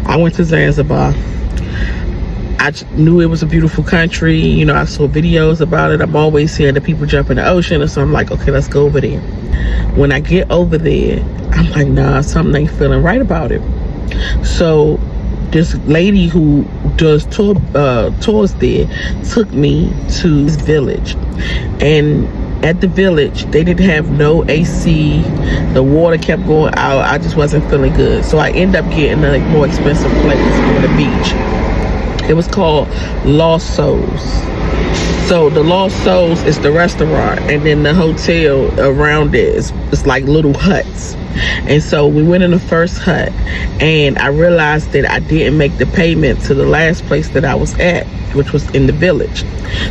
I went to Zanzibar. Knew it was a beautiful country. You know, I saw videos about it. I'm always hearing the people jump in the ocean, and so I'm like, okay, let's go over there. When I get over there, I'm like, nah, something ain't feeling right about it. So this lady who does tours there took me to this village, and at the village they didn't have no AC. The water kept going out. I just wasn't feeling good, so I ended up getting a more expensive place on the beach. It was called Lost Souls. So the Lost Souls is the restaurant, and then the hotel around it is like little huts. And so we went in the first hut, and I realized that I didn't make the payment to the last place that I was at, which was in the village.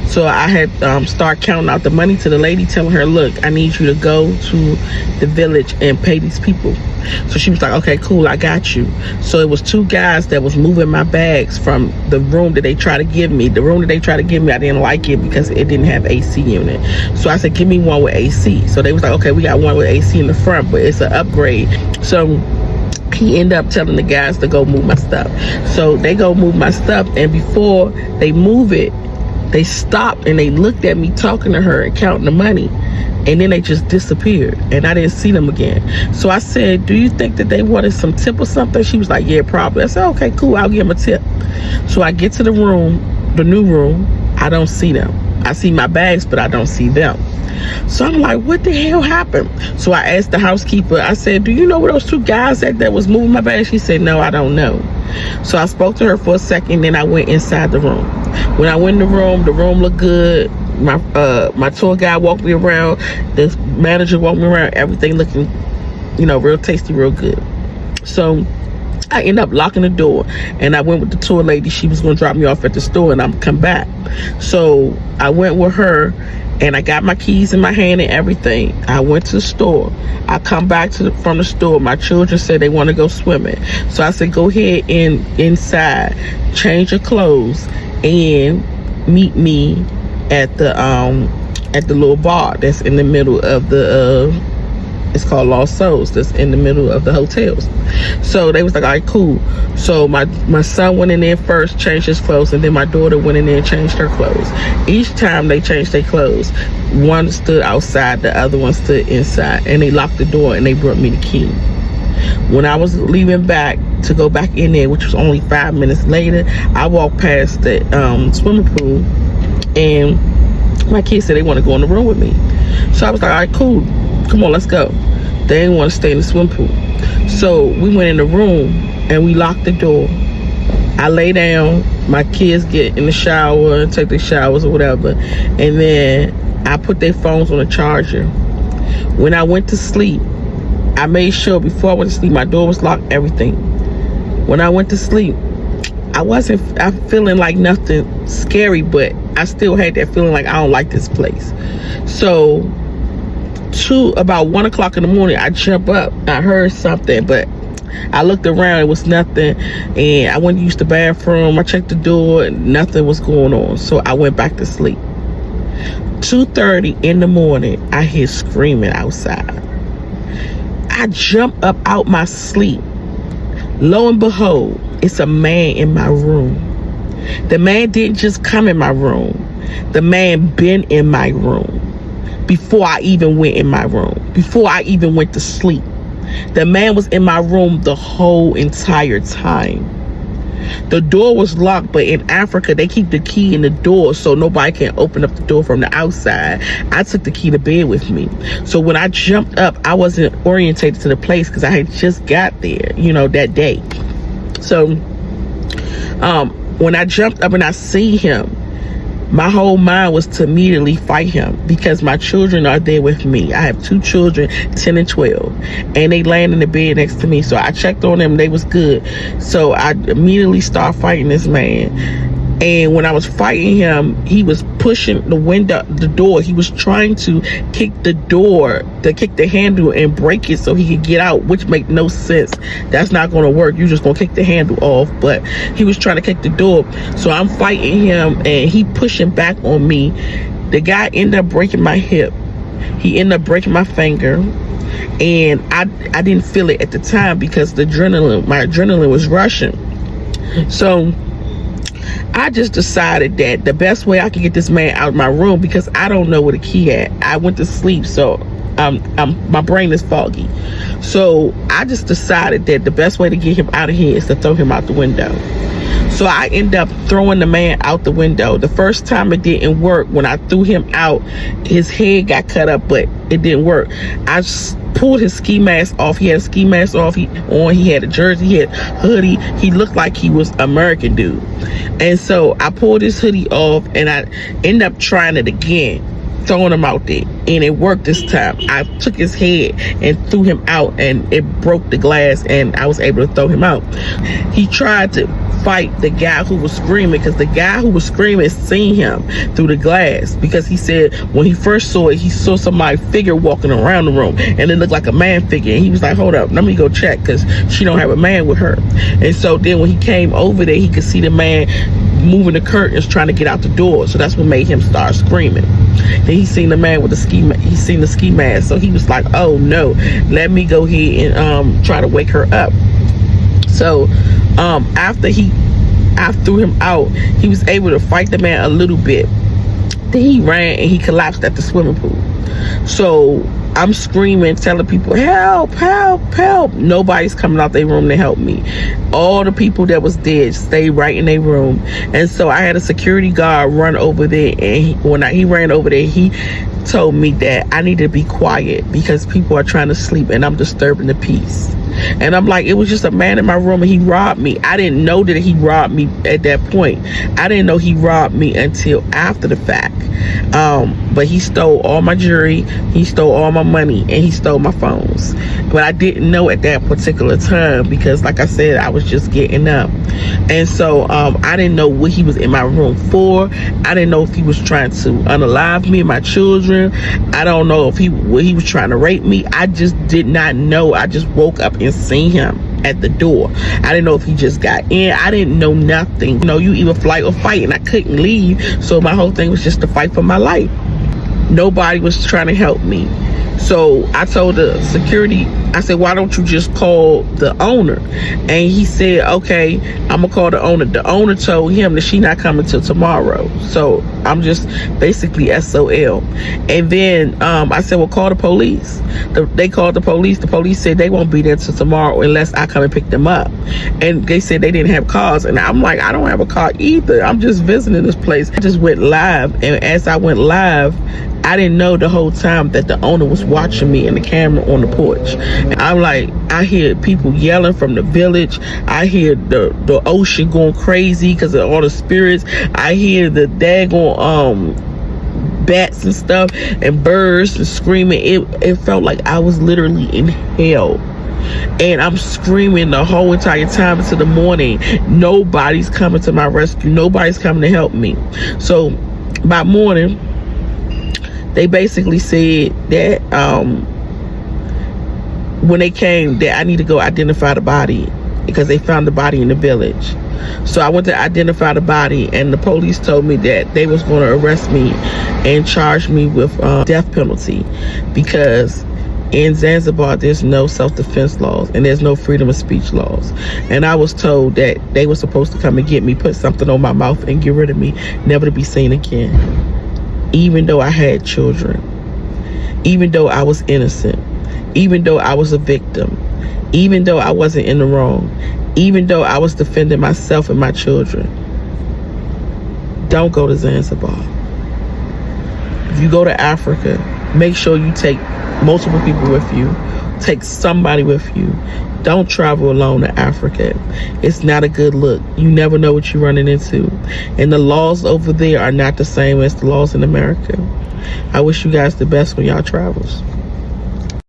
So I had start counting out the money to the lady, telling her, look, I need you to go to the village and pay these people. So she was like, okay, cool, I got you. So it was two guys that was moving my bags from the room that they tried to give me. The room that they tried to give me, I didn't like it because it didn't have AC in it. So I said, give me one with AC. So they was like, okay, we got one with AC in the front, but it's an upgrade. So he ended up telling the guys to go move my stuff. So they go move my stuff, and before they move it, they stopped and they looked at me talking to her and counting the money, and then they just disappeared, and I didn't see them again. So I said, do you think that they wanted some tip or something? She was like, yeah, probably. I said, okay, cool, I'll give them a tip. So I get to the room, the new room, I don't see them. I see my bags, but I don't see them. So I'm like, what the hell happened? So I asked the housekeeper, I said, do you know where those two guys that was moving my bags? She said, no, I don't know. So I spoke to her for a second, then I went inside the room. When I went in the room looked good. My tour guide walked me around, the manager walked me around, everything looking, you know, real tasty, real good. So I ended up locking the door, and I went with the tour lady. She was going to drop me off at the store, and I'm come back. So I went with her, and I got my keys in my hand and everything. I went to the store. I come back from the store. My children said they want to go swimming. So I said, go ahead and inside, change your clothes, and meet me at the little bar that's in the middle of the it's called Lost Souls, that's in the middle of the hotels. So they was like, all right, cool. So my son went in there first, changed his clothes, and then my daughter went in there and changed her clothes. Each time they changed their clothes, one stood outside, the other one stood inside, and they locked the door and they brought me the key. When I was leaving back to go back in there, which was only 5 minutes later, I walked past the swimming pool, and my kids said they want to go in the room with me. So I was like, all right, cool, come on, let's go. They didn't want to stay in the swimming pool. So we went in the room and we locked the door. I lay down, my kids get in the shower and take their showers or whatever, and then I put their phones on a charger. When I went to sleep, I made sure before I went to sleep, my door was locked, everything. When I went to sleep, I feeling like nothing scary, but I still had that feeling like I don't like this place. So about 1 o'clock in the morning, I jump up, I heard something, but I looked around, it was nothing, and I went to use the bathroom, I checked the door, and nothing was going on. So I went back to sleep. 2:30 in the morning, I hear screaming outside. I jump up out my sleep. Lo and behold, it's a man in my room. The man didn't just come in my room. The man been in my room before I even went in my room, before I even went to sleep. The man was in my room the whole entire time. The door was locked, but in Africa, they keep the key in the door so nobody can open up the door from the outside. I took the key to bed with me. So when I jumped up, I wasn't orientated to the place because I had just got there, you know, that day. So when I jumped up and I see him, my whole mind was to immediately fight him because my children are there with me. I have 2 children, 10 and 12, and they laying in the bed next to me. So I checked on them, they was good. So I immediately started fighting this man. And when I was fighting him, he was pushing the door. He was trying to kick the door, kick the handle and break it so he could get out, which make no sense. That's not going to work. You're just going to kick the handle off. But he was trying to kick the door. So I'm fighting him and he pushing back on me. The guy ended up breaking my hip. He ended up breaking my finger. And I didn't feel it at the time because my adrenaline was rushing. So I just decided that the best way I could get this man out of my room, because I don't know where the key at. I went to sleep, so my brain is foggy. So I just decided that the best way to get him out of here is to throw him out the window. So I ended up throwing the man out the window. The first time it didn't work. When I threw him out, his head got cut up, but it didn't work. I just pulled his ski mask off. He had a ski mask off. He had a jersey, he had a hoodie. He looked like he was American dude. And so I pulled his hoodie off, and I ended up trying it again, throwing him out there, and it worked this time. I took his head and threw him out, and it broke the glass, and I was able to throw him out. He tried to fight the guy who was screaming, because the guy who was screaming seen him through the glass, because he said when he first saw it, he saw somebody's figure walking around the room, and it looked like a man figure, and he was like, hold up, let me go check, because she don't have a man with her. And so then when he came over there, he could see the man moving the curtains trying to get out the door. So that's what made him start screaming. Then he seen the man with the ski mask, so he was like, oh no, let me go ahead and try to wake her up. So after I threw him out, he was able to fight the man a little bit. Then he ran and he collapsed at the swimming pool. So I'm screaming, telling people, help, help, help. Nobody's coming out their room to help me. All the people that was dead stayed right in their room. And so I had a security guard run over there, and when he ran over there, he told me that I need to be quiet because people are trying to sleep and I'm disturbing the peace. And I'm like, it was just a man in my room and he robbed me. I didn't know that he robbed me at that point. I didn't know he robbed me until after the fact. But he stole all my jewelry, he stole all my money, and he stole my phones. But I didn't know at that particular time because, like I said, I was just getting up. And so I didn't know what he was in my room for. I didn't know if he was trying to unalive me and my children. I don't know if he was trying to rape me. I just did not know. I just woke up and seen him at the door. I didn't know if he just got in. I didn't know nothing. You know, you either flight or fight, and I couldn't leave. So my whole thing was just to fight for my life. Nobody was trying to help me. So I told the security, I said, why don't you just call the owner? And he said, okay, I'm gonna call the owner. The owner told him that she not coming till tomorrow. So I'm just basically SOL. And then I said, well, call the police. They called the police. The police said they won't be there till tomorrow unless I come and pick them up. And they said they didn't have cars. And I'm like, I don't have a car either. I'm just visiting this place. I just went live. And as I went live, I didn't know the whole time that the owner was watching me in the camera on the porch. And I'm like, I hear people yelling from the village. I hear the ocean going crazy because of all the spirits. I hear the daggone bats and stuff and birds and screaming. It felt like I was literally in hell. And I'm screaming the whole entire time until the morning. Nobody's coming to my rescue. Nobody's coming to help me. So by morning, they basically said that when they came, that I need to go identify the body because they found the body in the village. So I went to identify the body, and the police told me that they was going to arrest me and charge me with death penalty because in Zanzibar there's no self-defense laws and there's no freedom of speech laws. And I was told that they were supposed to come and get me, put something on my mouth, and get rid of me, never to be seen again. Even though I had children, even though I was innocent, even though I was a victim, even though I wasn't in the wrong, even though I was defending myself and my children. Don't go to Zanzibar. If you go to Africa, make sure you take multiple people with you. Take somebody with you. Don't travel alone to Africa. It's not a good look. You never know what you're running into. And the laws over there are not the same as the laws in America. I wish you guys the best on y'all travels.